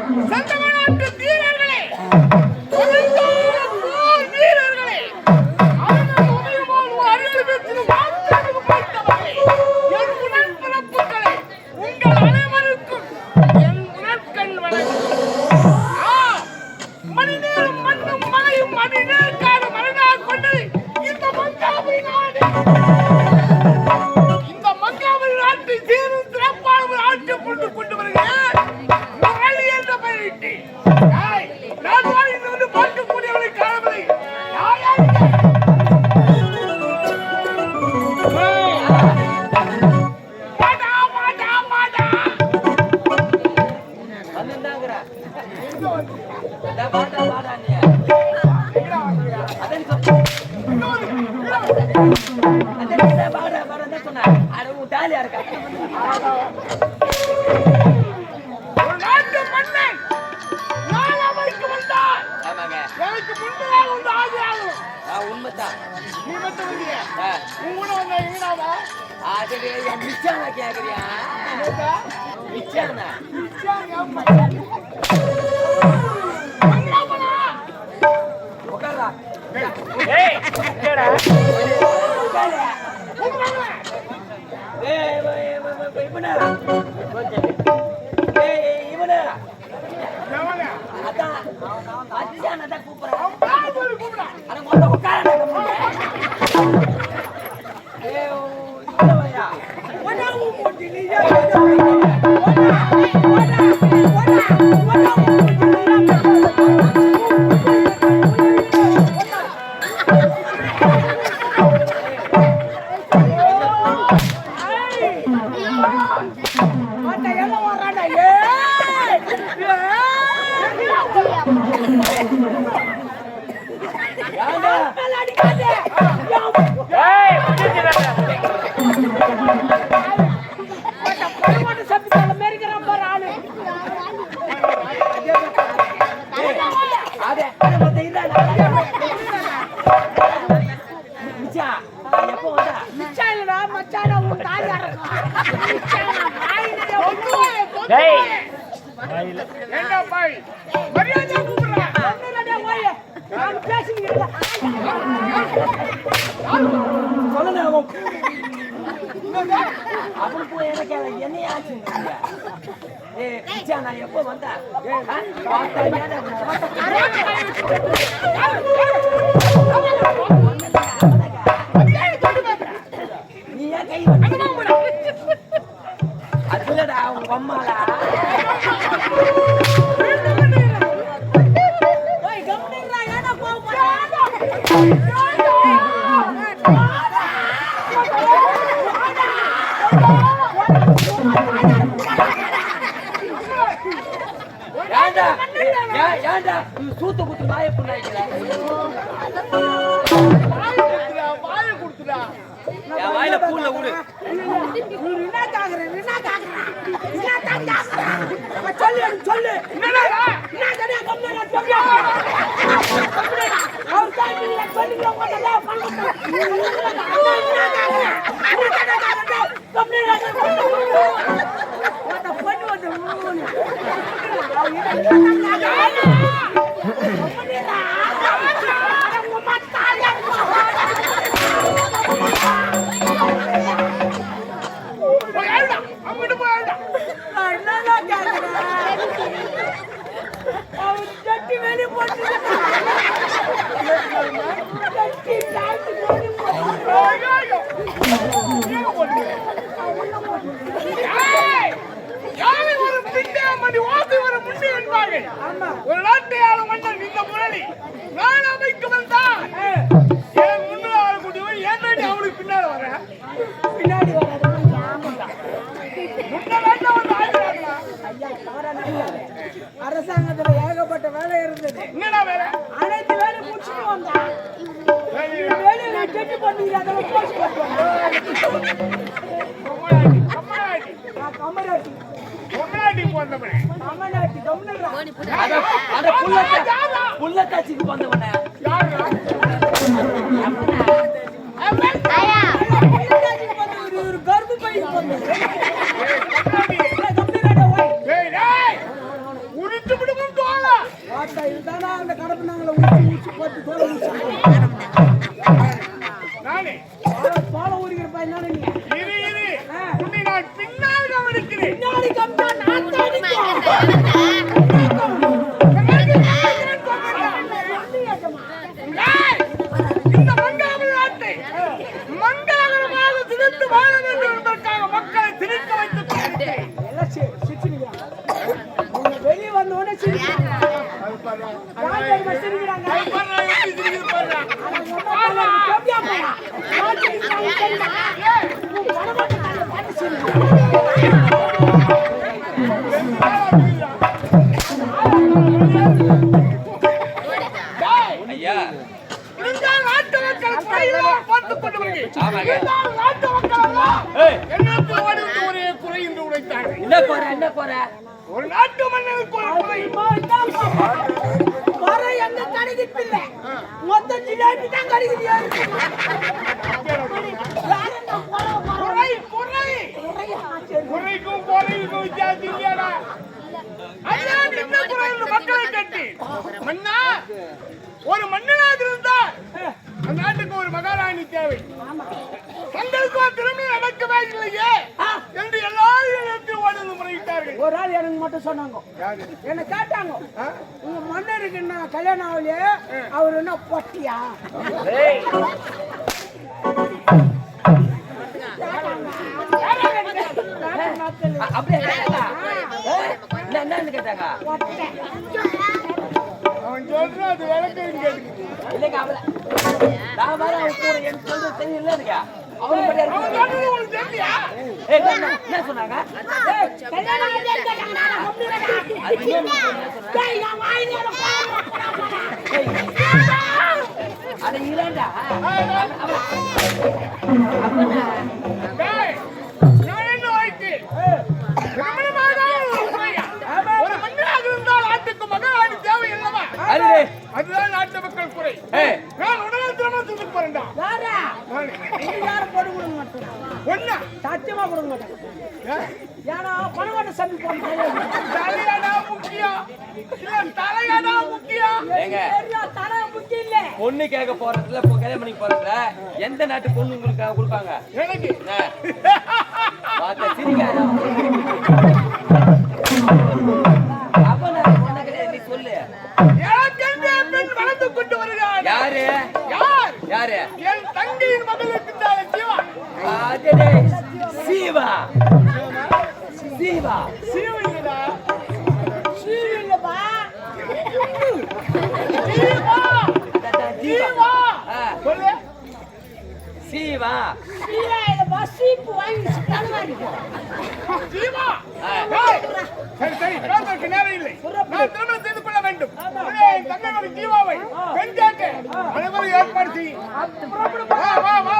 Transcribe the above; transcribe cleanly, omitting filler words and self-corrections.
சந்தமநாட்டு வீரர்களே, வீரர்களே, அவர்கள் உதயமால் அறிவித்து வார்த்தைக்கு பார்த்தவர்களே, என் உடன்பிறப்புகளே, உங்கள் அனைவருக்கும் என் உணர்கண் வணக்கம். மணி நேரம் மண்ணும் மலையும் மணி நேர்காடு மரணாக கொண்டு இந்த மங்காபுரி நாடு, இந்த மங்காபுரி நாட்டை சீரும் சிறப்பான ஒரு ஆட்சி கொண்டு வருகிறேன் என்ற பெயரிட்டு நான் வாழ்ந்து பார்க்கக்கூடியவர்களை காணவில்லை. ஒரு நாட்டு மன்னன் நான் அமைக்கு வந்தால் எனக்கு முன்னதாக வந்து ஆகியாகும். உண்மைதான். நீ மட்டும் வந்துறியா? உன் கூட வந்தா எங்கடாவா? அது மிச்சான கேக்குறியா? மிச்சான உட்காரா. ஏய் கேடா எப்போ வந்த நீ ஏன் கை அதுலடா உங்க அம்மாடா சூத்த குத்து நாய புண்ணாய்க்கிறா வாயில பூல ஊடு சொல்லு ஒரு நாட்டையாள மன்னன் இந்த முரளி நான் அமைக்கு வந்தான். என் முன்னாள் குடிவன் ஏன் அவனுக்கு பின்னாடி வர பின்னாடி அரசாங்கத்துல ஏகப்பட்ட வேலை இருந்தது. என்னடா வேலை? அனைத்து வேலை முடிச்சுட்டு வந்தான். வேலையை கெட்டு பண்ணீங்க அதெல்லாம் போச்சு புள்ளத்தாச்சிக்கு வந்தவன ஒரு கர்ப்பு பையன் உரித்து இதுதானா அந்த கடப்பு நாங்கள ஊச்சி போட்டு தோலை ஊச்சி நானே பாலை ஊறிக்கிற பையன் தானே நீ இரு உன்னை நான் பின்னால் கவனிக்கிறேன். பின்னாடி கம்பா நான் தானிக்கும் ஏய், இந்த மங்களகர நாட்டை மங்களகரமாக திணித்து வாழ வேண்டும் என்பதற்காக மக்களை திணிக்க வைத்துக் கொண்டிருக்கிறேன். எல்லாம் சிரிச்சுக்கிறாங்க அவங்க வெளியே வந்த உடனே சிரிக்கிறாங்க யார் சிரிக்கிறாங்க பாருடா, எப்படி சிரிக்குது பாருடா. ஐயா இருந்தால் நாட்டு மக்கள் குறையெல்லாம் பார்த்துக் கொண்டு வருகிறேன். ஆமாங்க. இருந்தால் நாட்டு மக்கள் எல்லாம் ஏய். என்னத்தை ஓடுவது ஒரே குறை என்று உரைத்தார்கள். என்ன போற ஒரு நாட்டு மன்னனுக்கு ஒரு குறை. வர எங்க கிடைக்குது இல்ல மொத்த ஜிலேபி தான் கிடைக்குது குறைக்கும் குறைக்கும் வித்தியாசம் இல்லையாடா? அதுதான் என்ன குறை என்று மக்களை கேட்டு மன்னா ஒரு மன்னனாக இருந்தால் அந்த நாட்டுக்கு ஒரு மகாராணி தேவை. தங்களுக்கு ஒரு திருமணம் நடக்கவே இல்லையே என்று எல்லாரும் ஓடுந்து முறையிட்டார்கள். ஒரு ஆள் எனக்கு மட்டும் சொன்னாங்க என்ன கேட்டாங்க உங்க மன்னருக்கு என்ன கல்யாணம் ஆகலையே அவர் என்ன பொட்டியா அப்படியே என்னன்னு கேட்டாங்க அவன் சொல்றான் அது விளக்கம் கேட்டு இல்லைங்க அவள நான் வர அவன் கூட எனக்கு சொல்றது தெரியல இருக்கா அவன் படி அவன் சொல்றது உனக்கு தெரியலையா? என்ன சொன்னாங்க கல்யாணம் ஆகலையே கேட்டாங்க நான் கம்ப்ளீட்டா அது என்ன டேய் நான் வாயில அட இல்லடா டேய், நான் என்ன வாய்க்கு? திருமணமாக ஒரு குறையா? ஒரு மன்னனாக இருந்தால் நாட்டுக்கு மகாராணி தேவை அல்லவா? அடே அதுதான் நாட்டு மக்கள் குறை. ஏய் நான் உடனே திருமணத்துக்கு போறேன்டா. யாரா நீ யாரும் போட கொடுக்க மாட்டேன் ஒண்ணா சத்தியமா கொடுக்க மாட்டேன் ஏன்னா பணவாட்ட சபை போட்டு தலையாடா முக்கியம் இல்ல தலையாடா முக்கியம். ஏங்க தலை முக்கியம் இல்ல பொண்ணு கேட்க போறதுல கல்யாணம் பண்ணி போறதுல எந்த நாட்டு பொண்ணு உங்களுக்கு கொடுப்பாங்க எனக்கு பார்த்த சிரிக்காத அப்ப நான் பொண்ணு கிடையாது நீ சொல்லு எனக்கென்று என் பெண் வளர்ந்து கொண்டு வருகிறாள். யாரு யார்? யாரு என் தங்கையின் மகளுக்கு தானே ஜீவா. அதே சீவா சீவா சீவலிங்கடா. சீவி இல்லப்பா ஜீவா. ஜீவா. சொல்லு. சீவா சீவா இல்லப்பா சீப்பு வாங்கி கலவாடிக்கோ ஜீவா. ஏய், சரி சரி பேசுறதுக்கு நேரம் இல்லை. நான் திருமணம் செய்து கொள்ள வேண்டும். உடனே என் தங்கை ஜீவாவை பெண் கேட்க அனைவரும் ஏற்பாடு செய்யும். வா வா வா